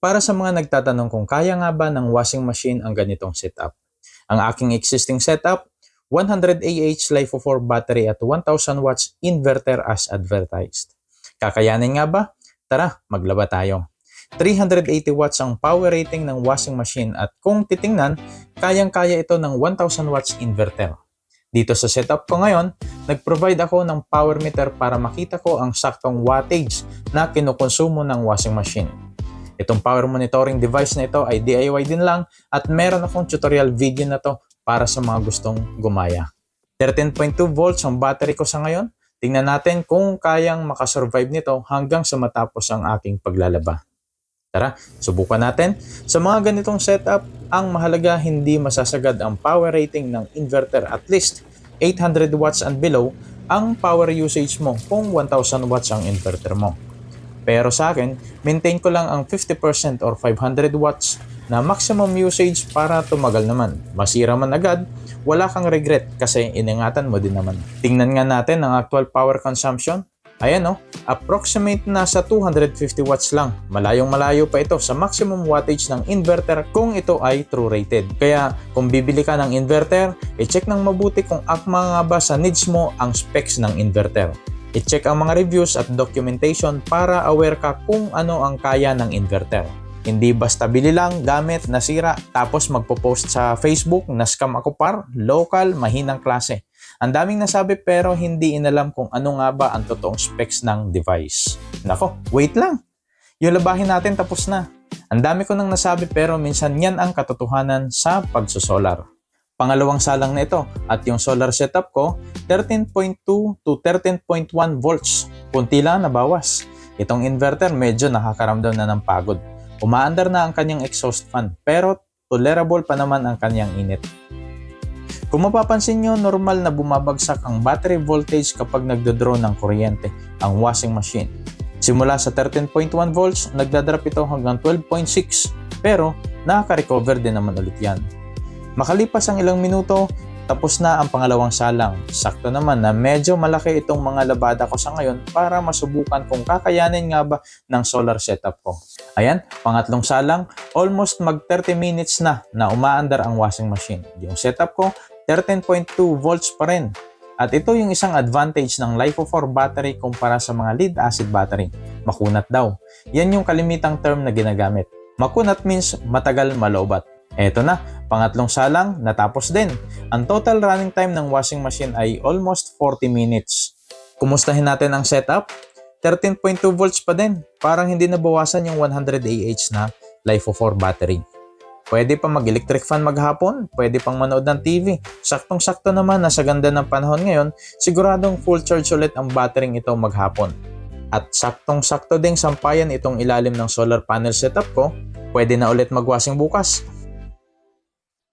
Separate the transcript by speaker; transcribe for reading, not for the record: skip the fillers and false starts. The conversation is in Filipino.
Speaker 1: Para sa mga nagtatanong kung kaya nga ba ng washing machine ang ganitong setup. Ang aking existing setup, 100 Ah LiFePO4 battery at 1000 watts inverter as advertised. Kakayanin nga ba? Tara, maglaba tayo. 380 watts ang power rating ng washing machine at kung titingnan, kayang-kaya ito ng 1000 watts inverter. Dito sa setup ko ngayon, nag-provide ako ng power meter para makita ko ang saktong wattage na kinukonsumo ng washing machine. Itong power monitoring device na ito ay DIY din lang at meron akong tutorial video na to para sa mga gustong gumaya. 13.2 volts ang battery ko sa ngayon. Tingnan natin kung kayang makasurvive nito hanggang sa matapos ang aking paglalaba. Tara, subukan natin. Sa mga ganitong setup, ang mahalaga hindi masasagad ang power rating ng inverter at least 800 watts and below ang power usage mo kung 1000 watts ang inverter mo. Pero sa akin, maintain ko lang ang 50% or 500 watts na maximum usage para tumagal naman. Masira man agad, wala kang regret kasi iningatan mo din naman. Tingnan nga natin ang actual power consumption. Ayan approximate na sa 250 watts lang. Malayong-malayo pa ito sa maximum wattage ng inverter kung ito ay true rated. Kaya kung bibili ka ng inverter, i-check ng mabuti kung akma nga ba sa needs mo ang specs ng inverter. I-check ang mga reviews at documentation para aware ka kung ano ang kaya ng inverter. Hindi basta bili lang, gamit, nasira, tapos magpo-post sa Facebook na scam ako par, local, mahinang klase. Ang daming nasabi pero hindi inalam kung ano nga ba ang totoong specs ng device. Nako, wait lang. Yung labahin natin tapos na. Ang dami ko nang nasabi pero minsan yan ang katotohanan sa pagsosolar. Pangalawang salang na ito at yung solar setup ko, 13.2 to 13.1 volts. Kunti lang nabawas. Itong inverter medyo nakakaramdam na ng pagod. Umaandar na ang kanyang exhaust fan pero tolerable pa naman ang kanyang init. Kung mapapansin nyo, normal na bumabagsak ang battery voltage kapag nagdodraw ng kuryente ang washing machine. Simula sa 13.1 volts, nagdadrop ito hanggang 12.6 pero nakaka-recover din naman ulit yan. Makalipas ang ilang minuto, tapos na ang pangalawang salang. Sakto naman na medyo malaki itong mga labada ko sa ngayon para masubukan kung kakayanin nga ba ng solar setup ko. Ayan, pangatlong salang, almost mag 30 minutes na umaandar ang washing machine. Yung setup ko, 13.2 volts pa rin. At ito yung isang advantage ng LiFePO4 battery kumpara sa mga lead acid battery. Makunat daw. Yan yung kalimitang term na ginagamit. Makunat means matagal maloobat. Eto na, pangatlong salang, natapos din. Ang total running time ng washing machine ay almost 40 minutes. Kumustahin natin ang setup? 13.2 volts pa din. Parang hindi nabawasan yung 100 Ah na LiFePO4 battery. Pwede pa mag-electric fan maghapon, pwede pang manood ng TV. Saktong-sakto naman na sa ganda ng panahon ngayon, siguradong full charge ulit ang battery ito maghapon. At saktong-sakto ding sampayan itong ilalim ng solar panel setup ko, pwede na ulit magwashing bukas.